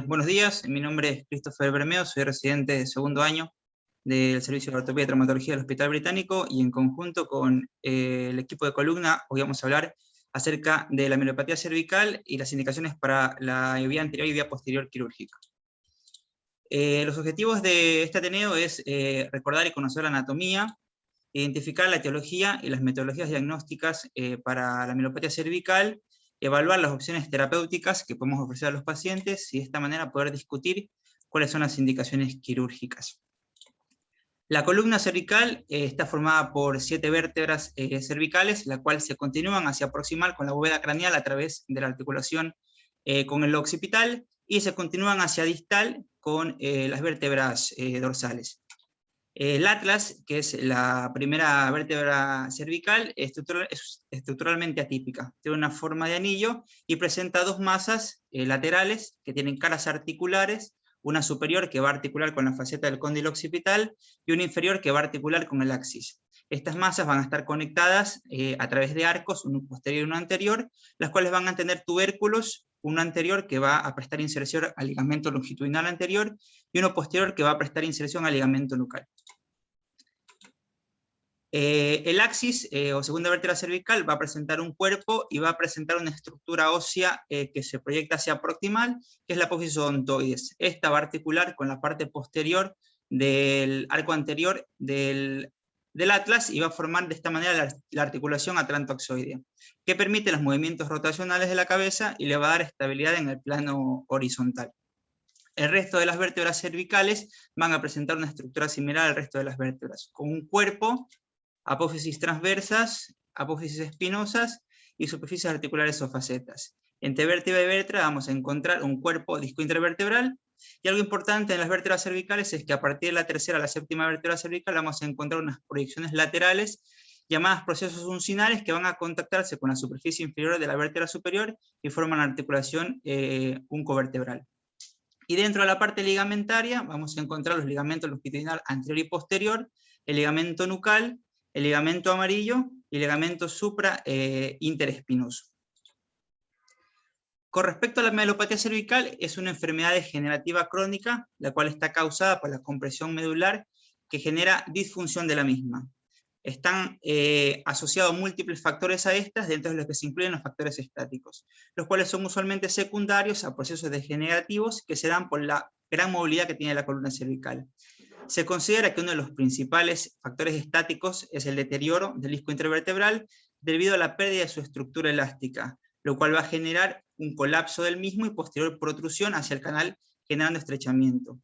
Buenos días, mi nombre es Christopher Bermeo, soy residente de segundo año del Servicio de Ortopedia y Traumatología del Hospital Británico y en conjunto con el equipo de columna hoy vamos a hablar acerca de la mielopatía cervical y las indicaciones para la vía anterior y vía posterior quirúrgica. Los objetivos de este Ateneo es recordar y conocer la anatomía, identificar la etiología y las metodologías diagnósticas para la mielopatía cervical, evaluar las opciones terapéuticas que podemos ofrecer a los pacientes y de esta manera poder discutir cuáles son las indicaciones quirúrgicas. La columna cervical está formada por 7 vértebras cervicales, la cual se continúan hacia proximal con la bóveda craneal a través de la articulación con el occipital y se continúan hacia distal con las vértebras dorsales. El atlas, que es la primera vértebra cervical, es estructuralmente atípica. Tiene una forma de anillo y presenta 2 masas laterales que tienen caras articulares, una superior que va a articular con la faceta del cóndilo occipital y una inferior que va a articular con el axis. Estas masas van a estar conectadas a través de arcos, uno posterior y uno anterior, las cuales van a tener tubérculos, uno anterior que va a prestar inserción al ligamento longitudinal anterior y uno posterior que va a prestar inserción al ligamento nucal. El axis o segunda vértebra cervical va a presentar un cuerpo y va a presentar una estructura ósea que se proyecta hacia proximal, que es la apófisis odontoides. Esta va a articular con la parte posterior del arco anterior del atlas y va a formar de esta manera la articulación atlantoaxoidea, que permite los movimientos rotacionales de la cabeza y le va a dar estabilidad en el plano horizontal. El resto de las vértebras cervicales van a presentar una estructura similar al resto de las vértebras, con un cuerpo, apófisis transversas, apófisis espinosas y superficies articulares o facetas. Entre vértebra y vértebra vamos a encontrar un cuerpo disco intervertebral, y algo importante en las vértebras cervicales es que a partir de la tercera a la séptima vértebra cervical vamos a encontrar unas proyecciones laterales llamadas procesos uncinales que van a contactarse con la superficie inferior de la vértebra superior y forman articulación uncovertebral. Y dentro de la parte ligamentaria vamos a encontrar los ligamentos longitudinal anterior y posterior, el ligamento nucal, el ligamento amarillo y el ligamento supra interespinoso. Con respecto a la mielopatía cervical, es una enfermedad degenerativa crónica, la cual está causada por la compresión medular que genera disfunción de la misma. Están asociados múltiples factores a estas, dentro de los que se incluyen los factores estáticos, los cuales son usualmente secundarios a procesos degenerativos que se dan por la gran movilidad que tiene la columna cervical. Se considera que uno de los principales factores estáticos es el deterioro del disco intervertebral debido a la pérdida de su estructura elástica, lo cual va a generar un colapso del mismo y posterior protrusión hacia el canal, generando estrechamiento.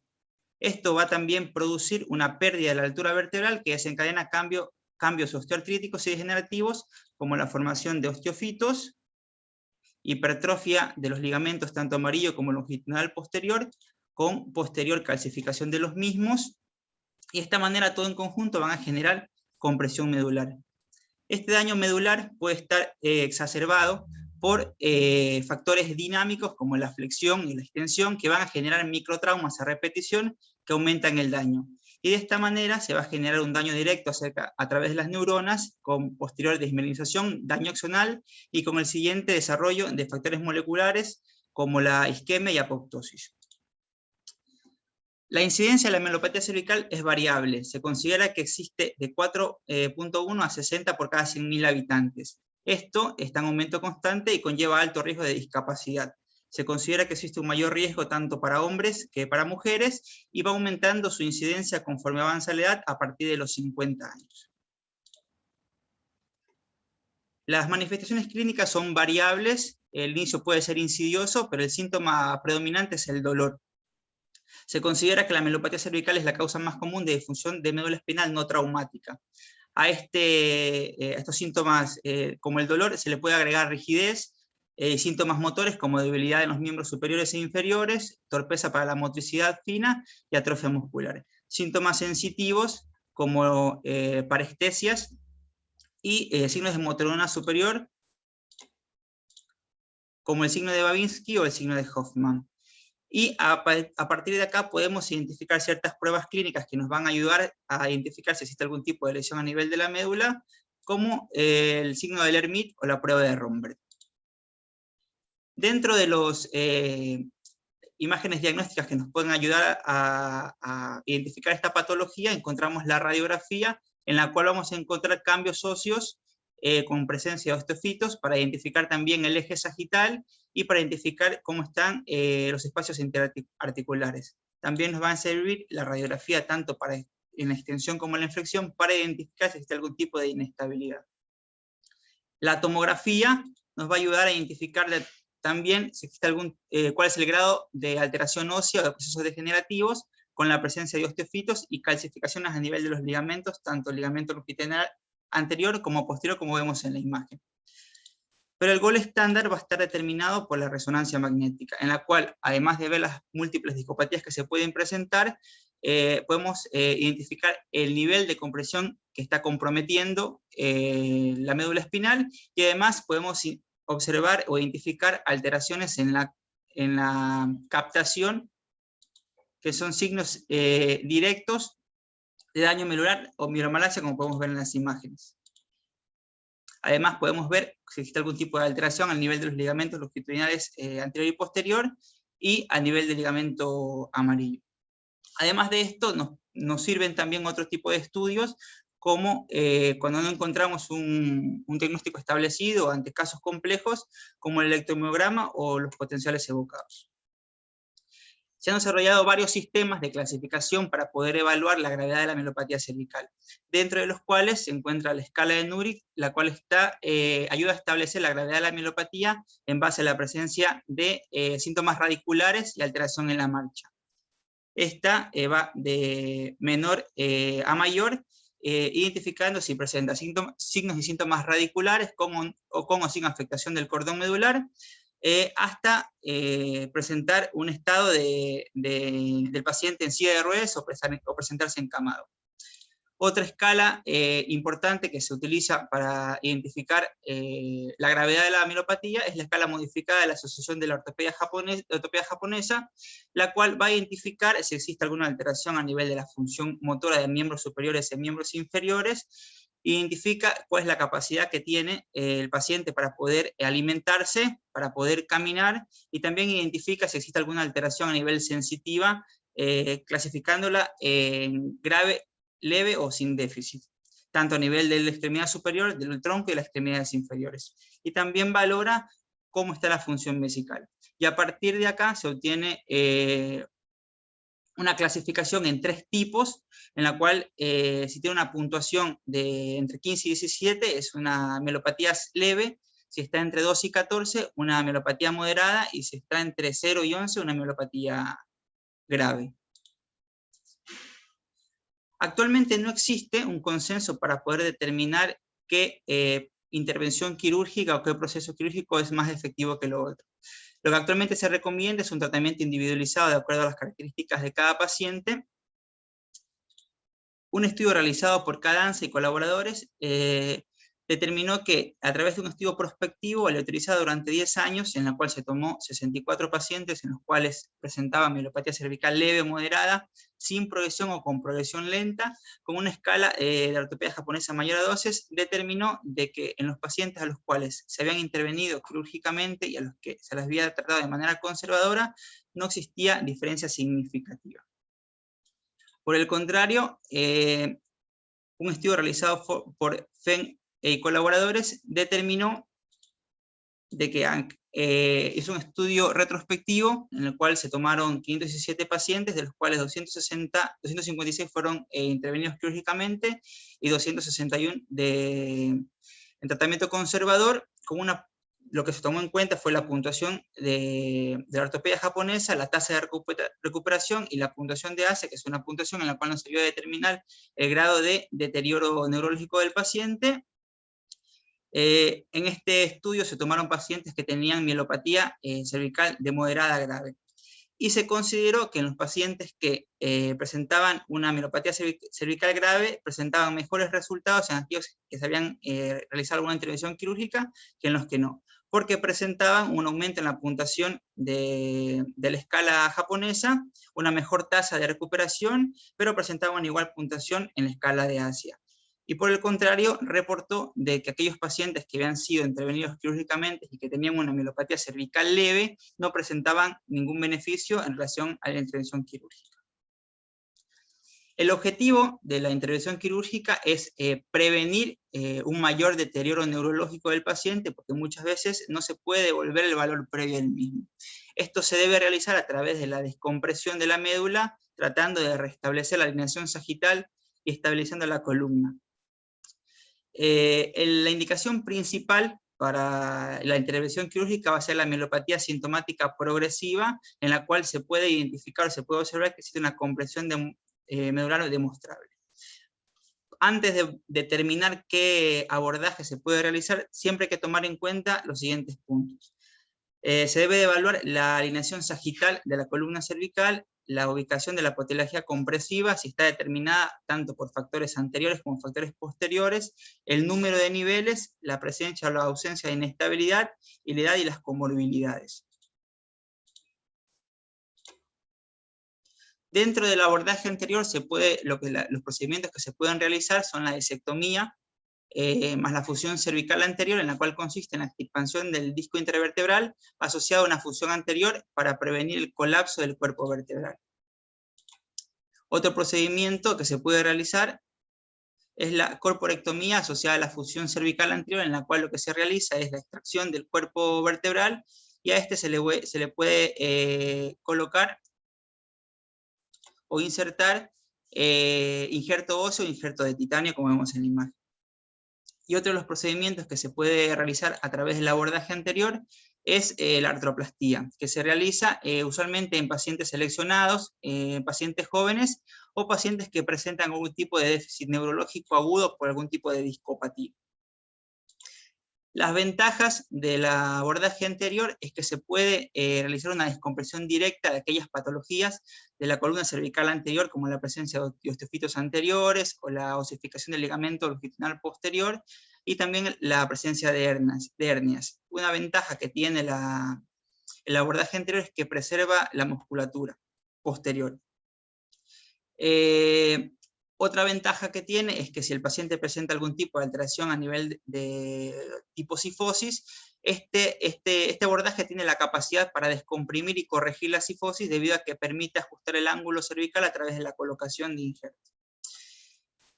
Esto va a también producir una pérdida de la altura vertebral que desencadena cambios osteoartríticos y degenerativos, como la formación de osteofitos, hipertrofia de los ligamentos tanto amarillo como longitudinal posterior, con posterior calcificación de los mismos, y de esta manera todo en conjunto van a generar compresión medular. Este daño medular puede estar exacerbado por factores dinámicos como la flexión y la extensión que van a generar microtraumas a repetición que aumentan el daño. Y de esta manera se va a generar un daño directo a través de las neuronas con posterior desmielinización, daño axonal y con el siguiente desarrollo de factores moleculares como la isquemia y apoptosis. La incidencia de la mielopatía cervical es variable. Se considera que existe de 4.1 a 60 por cada 100.000 habitantes. Esto está en aumento constante y conlleva alto riesgo de discapacidad. Se considera que existe un mayor riesgo tanto para hombres que para mujeres y va aumentando su incidencia conforme avanza la edad a partir de los 50 años. Las manifestaciones clínicas son variables. El inicio puede ser insidioso, pero el síntoma predominante es el dolor. Se considera que la mielopatía cervical es la causa más común de disfunción de médula espinal no traumática. A estos síntomas, como el dolor, se le puede agregar rigidez, síntomas motores como debilidad en los miembros superiores e inferiores, torpeza para la motricidad fina y atrofia muscular. Síntomas sensitivos como parestesias y signos de motorneurona superior, como el signo de Babinski o el signo de Hoffman. Y a partir de acá podemos identificar ciertas pruebas clínicas que nos van a ayudar a identificar si existe algún tipo de lesión a nivel de la médula, como el signo de Lermit o la prueba de Romberg. Dentro de los imágenes diagnósticas que nos pueden ayudar a identificar esta patología, encontramos la radiografía, en la cual vamos a encontrar cambios óseos con presencia de osteofitos, para identificar también el eje sagital y para identificar cómo están los espacios interarticulares. También nos va a servir la radiografía tanto para en la extensión como en la flexión, para identificar si existe algún tipo de inestabilidad. La tomografía nos va a ayudar a identificar también si existe cuál es el grado de alteración ósea o de procesos degenerativos, con la presencia de osteofitos y calcificaciones a nivel de los ligamentos, tanto el ligamento longitudinal anterior como posterior, como vemos en la imagen. Pero el gol estándar va a estar determinado por la resonancia magnética, en la cual, además de ver las múltiples discopatías que se pueden presentar, podemos identificar el nivel de compresión que está comprometiendo la médula espinal, y además podemos observar o identificar alteraciones en la captación, que son signos directos de daño medular o mielomalacia, como podemos ver en las imágenes. Además podemos ver si existe algún tipo de alteración al nivel de los ligamentos longitudinales anterior y posterior, y a nivel del ligamento amarillo. Además de esto, nos sirven también otro tipo de estudios, como cuando no encontramos un diagnóstico establecido ante casos complejos, como el electromiograma o los potenciales evocados. Se han desarrollado varios sistemas de clasificación para poder evaluar la gravedad de la mielopatía cervical, dentro de los cuales se encuentra la escala de Nuric, la cual ayuda a establecer la gravedad de la mielopatía en base a la presencia de síntomas radiculares y alteración en la marcha. Esta va de menor a mayor, identificando si presenta signos y síntomas radiculares con o sin afectación del cordón medular, hasta presentar un estado del paciente en silla de ruedas o presentarse encamado. Otra escala importante que se utiliza para identificar la gravedad de la mielopatía es la escala modificada de la Asociación de la Ortopedia Japonesa, la cual va a identificar si existe alguna alteración a nivel de la función motora de miembros superiores y miembros inferiores. Identifica cuál es la capacidad que tiene el paciente para poder alimentarse, para poder caminar, y también identifica si existe alguna alteración a nivel sensitiva, clasificándola en grave, leve o sin déficit, tanto a nivel de la extremidad superior, del tronco y las extremidades inferiores. Y también valora cómo está la función vesical. Y a partir de acá se obtiene una clasificación en 3 tipos, en la cual si tiene una puntuación de entre 15 y 17 es una mielopatía leve, si está entre 2 y 14 una mielopatía moderada, y si está entre 0 y 11 una mielopatía grave. Actualmente no existe un consenso para poder determinar qué intervención quirúrgica o qué proceso quirúrgico es más efectivo que lo otro. Lo que actualmente se recomienda es un tratamiento individualizado de acuerdo a las características de cada paciente. Un estudio realizado por Cadence y colaboradores determinó que, a través de un estudio prospectivo aleatorizado durante 10 años, en la cual se tomó 64 pacientes, en los cuales presentaban mielopatía cervical leve o moderada, sin progresión o con progresión lenta, con una escala de la ortopedia japonesa mayor a 12, determinó de que en los pacientes a los cuales se habían intervenido quirúrgicamente y a los que se les había tratado de manera conservadora, no existía diferencia significativa. Por el contrario, un estudio realizado por Feng y colaboradores determinó de que hizo un estudio retrospectivo en el cual se tomaron 517 pacientes, de los cuales 256 fueron intervenidos quirúrgicamente y 261 en tratamiento conservador, con lo que se tomó en cuenta fue la puntuación de la ortopedia japonesa, la tasa de recuperación y la puntuación de ACE, que es una puntuación en la cual nos ayuda a determinar el grado de deterioro neurológico del paciente. En este estudio se tomaron pacientes que tenían mielopatía cervical de moderada a grave. Y se consideró que en los pacientes que presentaban una mielopatía cervical grave, presentaban mejores resultados en aquellos que se habían realizado alguna intervención quirúrgica que en los que no, porque presentaban un aumento en la puntuación de la escala japonesa, una mejor tasa de recuperación, pero presentaban igual puntuación en la escala de Asia. y por el contrario reportó de que aquellos pacientes que habían sido intervenidos quirúrgicamente y que tenían una mielopatía cervical leve no presentaban ningún beneficio en relación a la intervención quirúrgica. El objetivo de la intervención quirúrgica es prevenir un mayor deterioro neurológico del paciente, porque muchas veces no se puede devolver el valor previo del mismo. Esto se debe realizar a través de la descompresión de la médula, tratando de restablecer la alineación sagital y estabilizando la columna. La indicación principal para la intervención quirúrgica va a ser la mielopatía sintomática progresiva, en la cual se puede identificar, se puede observar que existe una compresión medular demostrable. Antes de determinar qué abordaje se puede realizar, siempre hay que tomar en cuenta los siguientes puntos. Se debe de evaluar la alineación sagital de la columna cervical, la ubicación de la patología compresiva, si está determinada tanto por factores anteriores como factores posteriores, el número de niveles, la presencia o la ausencia de inestabilidad, y la edad y las comorbilidades. Dentro del abordaje anterior, los procedimientos que se pueden realizar son la disectomía, más la fusión cervical anterior, en la cual consiste en la expansión del disco intervertebral asociado a una fusión anterior para prevenir el colapso del cuerpo vertebral. Otro procedimiento que se puede realizar es la corporectomía asociada a la fusión cervical anterior, en la cual lo que se realiza es la extracción del cuerpo vertebral, y a este se le puede colocar o insertar injerto óseo o injerto de titanio, como vemos en la imagen. Y otro de los procedimientos que se puede realizar a través del abordaje anterior es la artroplastía, que se realiza usualmente en pacientes seleccionados, pacientes jóvenes o pacientes que presentan algún tipo de déficit neurológico agudo por algún tipo de discopatía. Las ventajas del abordaje anterior es que se puede realizar una descompresión directa de aquellas patologías de la columna cervical anterior, como la presencia de osteofitos anteriores o la osificación del ligamento longitudinal posterior, y también la presencia de hernias. Una ventaja que tiene el abordaje anterior es que preserva la musculatura posterior. Otra ventaja que tiene es que si el paciente presenta algún tipo de alteración a nivel de tipo cifosis, este abordaje tiene la capacidad para descomprimir y corregir la cifosis, debido a que permite ajustar el ángulo cervical a través de la colocación de injertos.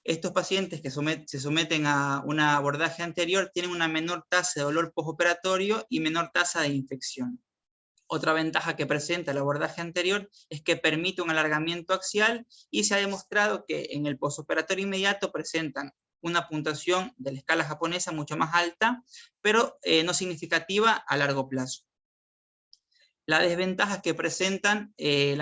Estos pacientes que se someten a un abordaje anterior tienen una menor tasa de dolor postoperatorio y menor tasa de infección. Otra ventaja que presenta el abordaje anterior es que permite un alargamiento axial, y se ha demostrado que en el postoperatorio inmediato presentan una puntuación de la escala japonesa mucho más alta, pero no significativa a largo plazo. Las desventajas que presentan el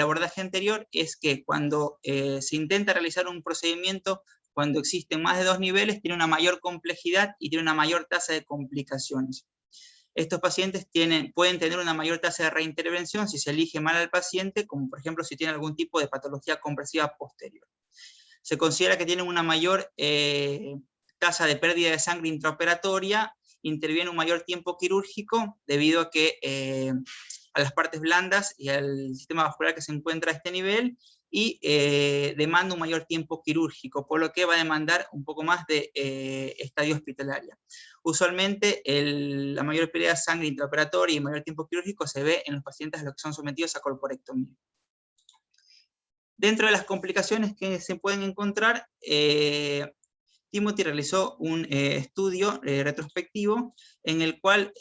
abordaje anterior es que cuando se intenta realizar un procedimiento, cuando existen más de 2 niveles, tiene una mayor complejidad y tiene una mayor tasa de complicaciones. Estos pacientes pueden tener una mayor tasa de reintervención si se elige mal al paciente, como por ejemplo si tiene algún tipo de patología compresiva posterior. Se considera que tienen una mayor tasa de pérdida de sangre intraoperatoria, interviene un mayor tiempo quirúrgico debido a que a las partes blandas y al sistema vascular que se encuentra a este nivel, y demanda un mayor tiempo quirúrgico, por lo que va a demandar un poco más de estadio hospitalaria. Usualmente la mayor pérdida de sangre intraoperatoria y mayor tiempo quirúrgico se ve en los pacientes a los que son sometidos a corporectomía. Dentro de las complicaciones que se pueden encontrar, Timothy realizó un estudio retrospectivo en el cual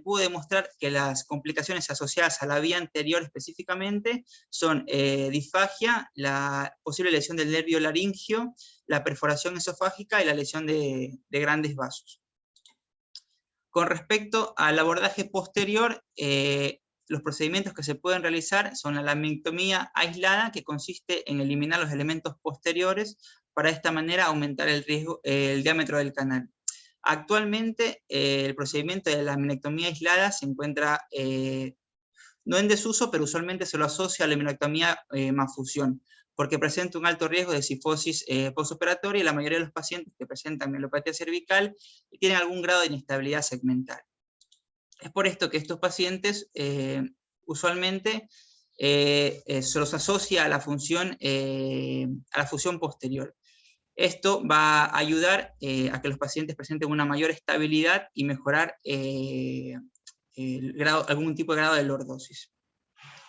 pudo demostrar que las complicaciones asociadas a la vía anterior específicamente son disfagia, la posible lesión del nervio laringio, la perforación esofágica y la lesión de grandes vasos. Con respecto al abordaje posterior, los procedimientos que se pueden realizar son la laminectomía aislada, que consiste en eliminar los elementos posteriores para de esta manera aumentar el diámetro del canal. Actualmente el procedimiento de la laminectomía aislada se encuentra no en desuso, pero usualmente se lo asocia a la laminectomía más fusión, porque presenta un alto riesgo de cifosis postoperatoria, y la mayoría de los pacientes que presentan mielopatía cervical tienen algún grado de inestabilidad segmental. Es por esto que estos pacientes usualmente se los asocia a la fusión posterior. Esto va a ayudar a que los pacientes presenten una mayor estabilidad y mejorar algún tipo de grado de lordosis.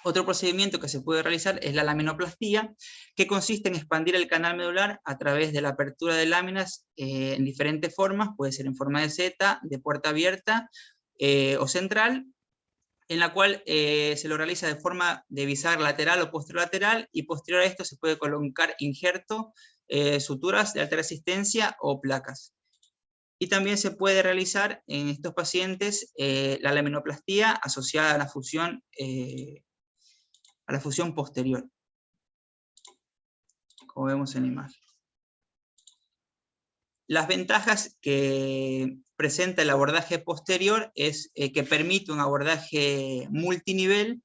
Otro procedimiento que se puede realizar es la laminoplastía, que consiste en expandir el canal medular a través de la apertura de láminas en diferentes formas, puede ser en forma de seta, de puerta abierta o central, en la cual se lo realiza de forma de bisagra lateral o posterolateral, y posterior a esto se puede colocar injerto, suturas de alta resistencia o placas. Y también se puede realizar en estos pacientes la laminoplastía asociada a la fusión posterior, como vemos en la imagen. Las ventajas que presenta el abordaje posterior es que permite un abordaje multinivel,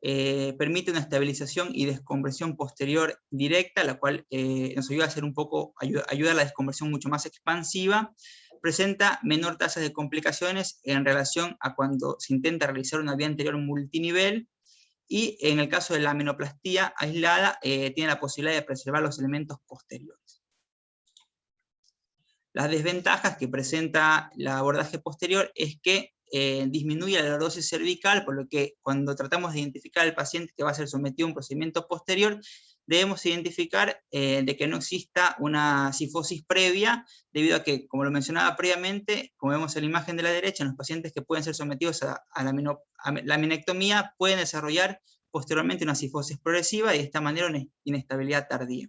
permite una estabilización y descompresión posterior directa, la cual nos ayuda a hacer ayuda a la descompresión mucho más expansiva, presenta menor tasa de complicaciones en relación a cuando se intenta realizar una vía anterior multinivel, y en el caso de la laminoplastía aislada, tiene la posibilidad de preservar los elementos posteriores. Las desventajas que presenta el abordaje posterior es que disminuye la lordosis cervical, por lo que cuando tratamos de identificar al paciente que va a ser sometido a un procedimiento posterior, debemos identificar de que no exista una cifosis previa, debido a que, como lo mencionaba previamente, como vemos en la imagen de la derecha, en los pacientes que pueden ser sometidos a la laminectomía pueden desarrollar posteriormente una cifosis progresiva y de esta manera una inestabilidad tardía.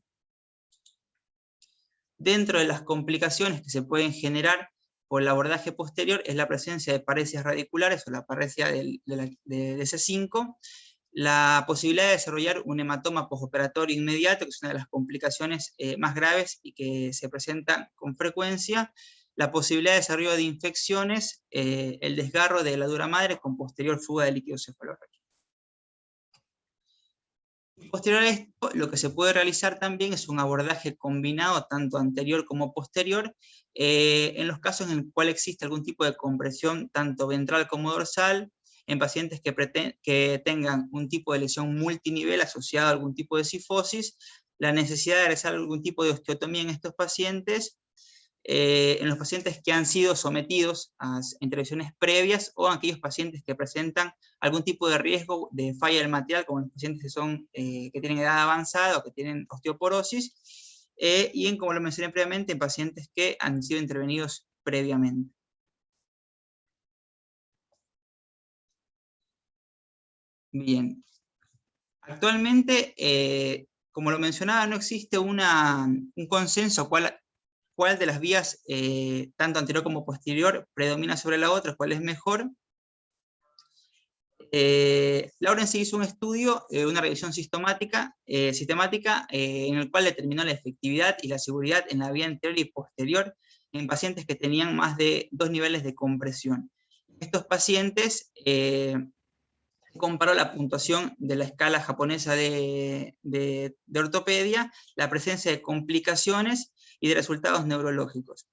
Dentro de las complicaciones que se pueden generar por el abordaje posterior es la presencia de paresias radiculares o la paresia de C5, la posibilidad de desarrollar un hematoma postoperatorio inmediato, que es una de las complicaciones más graves y que se presenta con frecuencia, la posibilidad de desarrollo de infecciones, el desgarro de la dura madre con posterior fuga de líquido cefalorraquídeo. Posterior a esto, lo que se puede realizar también es un abordaje combinado, tanto anterior como posterior, en los casos en los cuales existe algún tipo de compresión, tanto ventral como dorsal, en pacientes que tengan un tipo de lesión multinivel asociado a algún tipo de cifosis, la necesidad de realizar algún tipo de osteotomía en estos pacientes, en los pacientes que han sido sometidos a intervenciones previas, o aquellos pacientes que presentan algún tipo de riesgo de falla del material, como los pacientes que tienen edad avanzada o que tienen osteoporosis, y como lo mencioné previamente, en pacientes que han sido intervenidos previamente. Bien. Actualmente, como lo mencionaba, no existe un consenso cuál de las vías, tanto anterior como posterior, predomina sobre la otra, cuál es mejor. Lawrence hizo un estudio, una revisión sistemática, en el cual determinó la efectividad y la seguridad en la vía anterior y posterior en pacientes que tenían más de 2 niveles de compresión. Estos pacientes comparó la puntuación de la escala japonesa de ortopedia, la presencia de complicaciones y de resultados neurológicos.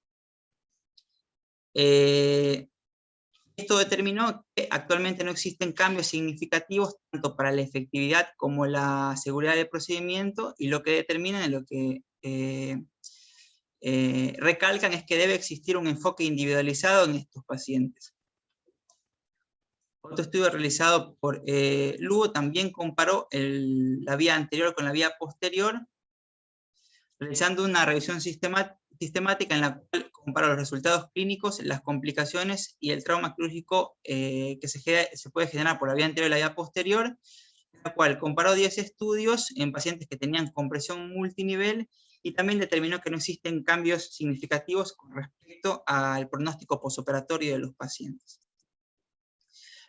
Esto determinó que actualmente no existen cambios significativos tanto para la efectividad como la seguridad del procedimiento, y lo que determinan, lo que recalcan, es que debe existir un enfoque individualizado en estos pacientes. Otro estudio realizado por Lugo también comparó la vía anterior con la vía posterior, realizando una revisión sistemática en la cual comparó los resultados clínicos, las complicaciones y el trauma quirúrgico que se puede generar por la vía anterior y la vía posterior, en la cual comparó 10 estudios en pacientes que tenían compresión multinivel, y también determinó que no existen cambios significativos con respecto al pronóstico postoperatorio de los pacientes.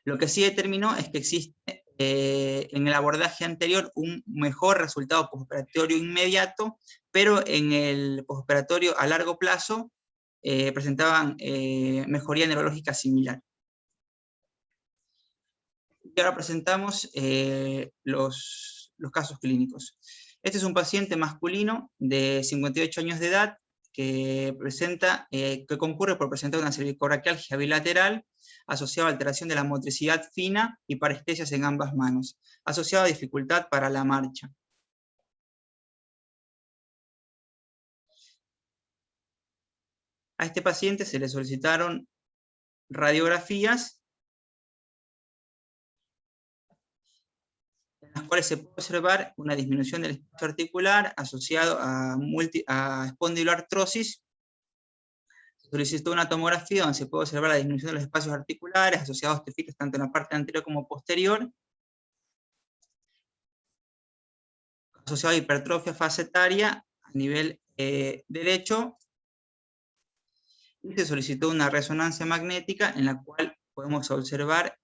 Lo que sí determinó es que existe en el abordaje anterior un mejor resultado postoperatorio inmediato, pero en el postoperatorio a largo plazo presentaban mejoría neurológica similar. Y ahora presentamos los casos clínicos. Este es un paciente masculino de 58 años de edad que concurre por presentar una cervicobraquialgia bilateral asociada a alteración de la motricidad fina y parestesias en ambas manos, asociada a dificultad para la marcha. A este paciente se le solicitaron radiografías, en las cuales se puede observar una disminución del espacio articular asociado a espondiloartrosis. Se solicitó una tomografía donde se puede observar la disminución de los espacios articulares asociados a osteofitos tanto en la parte anterior como posterior, asociado a hipertrofia facetaria a nivel derecho, y se solicitó una resonancia magnética en la cual podemos observar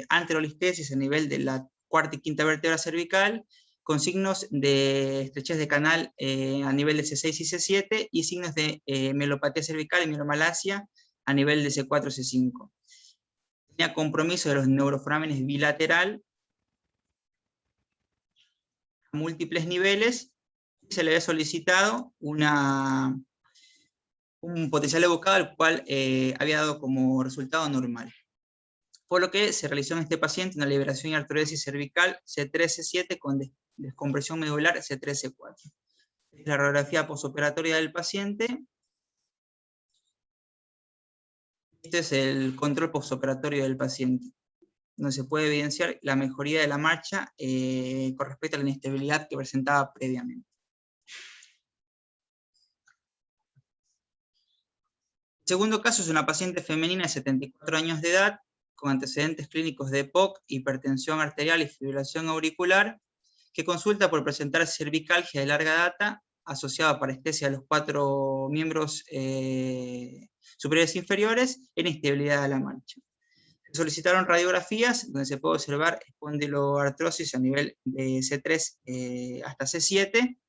anterolistesis a nivel de la cuarta y quinta vértebra cervical, con signos de estrechez de canal a nivel de C6 y C7, y signos de mielopatía cervical y mielomalacia a nivel de C4 y C5. Tenía compromiso de los neuroforámenes bilateral a múltiples niveles, y se le había solicitado un potencial evocado, el cual había dado como resultado normal. Por lo que se realizó en este paciente una liberación y artrodesis cervical C3-C7 con descompresión medular C3-C4. La radiografía postoperatoria del paciente. Este es el control postoperatorio del paciente, donde se puede evidenciar la mejoría de la marcha con respecto a la inestabilidad que presentaba previamente. El segundo caso es una paciente femenina de 74 años de edad, con antecedentes clínicos de EPOC, hipertensión arterial y fibrilación auricular, que consulta por presentar cervicalgia de larga data, asociada a parestesia de los 4 miembros superiores e inferiores, en inestabilidad de la marcha. Se solicitaron radiografías, donde se puede observar espondiloartrosis a nivel de C3 hasta C7,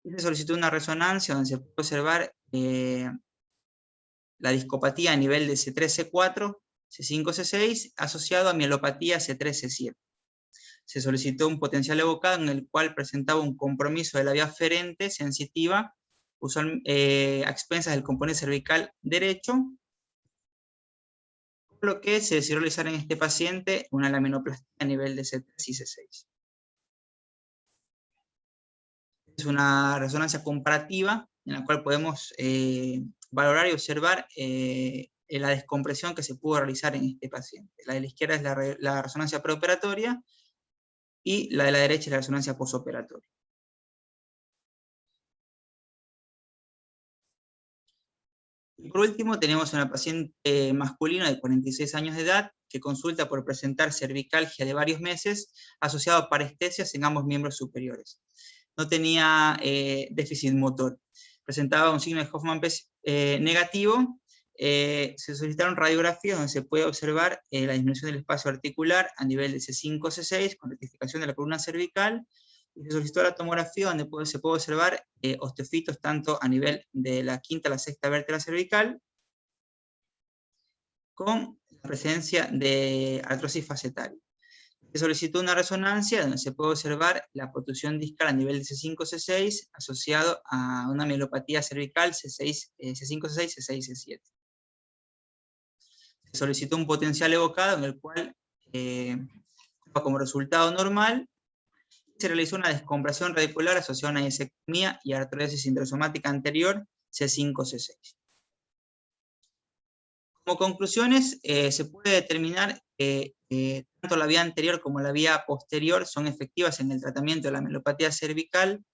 y se solicitó una resonancia, donde se puede observar la discopatía a nivel de C3, C4, C5, C6, asociado a mielopatía C3, C7. Se solicitó un potencial evocado en el cual presentaba un compromiso de la vía aferente sensitiva, a expensas del componente cervical derecho, por lo que se decidió realizar en este paciente una laminoplastia a nivel de C3 y C6. Es una resonancia comparativa en la cual podemos valorar y observar la descompresión que se pudo realizar en este paciente. La de la izquierda es la resonancia preoperatoria, y la de la derecha es la resonancia postoperatoria. Y por último tenemos una paciente masculina de 46 años de edad que consulta por presentar cervicalgia de varios meses asociado a parestesias en ambos miembros superiores. No tenía déficit motor. Presentaba un signo de Hoffmann-Pes negativo. Se solicitaron radiografías donde se puede observar la disminución del espacio articular a nivel de C5-C6 con rectificación de la columna cervical, y se solicitó la tomografía donde se puede observar osteofitos tanto a nivel de la quinta a la sexta vértebra cervical, con la presencia de artrosis facetaria. Se solicitó una resonancia donde se puede observar la protrusión discal a nivel de C5-C6 asociado a una mielopatía cervical C5-C6, C6-C7. Se solicitó un potencial evocado en el cual, como resultado normal, se realizó una descompresión radicular asociada a una disectomía y artrodesis intrasomática anterior C5-C6. Como conclusiones, se puede determinar que tanto la vía anterior como la vía posterior son efectivas en el tratamiento de la mielopatía cervical.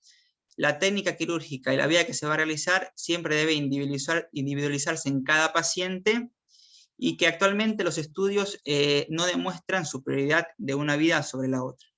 La técnica quirúrgica y la vía que se va a realizar siempre debe individualizarse en cada paciente, y que actualmente los estudios no demuestran superioridad de una vía sobre la otra.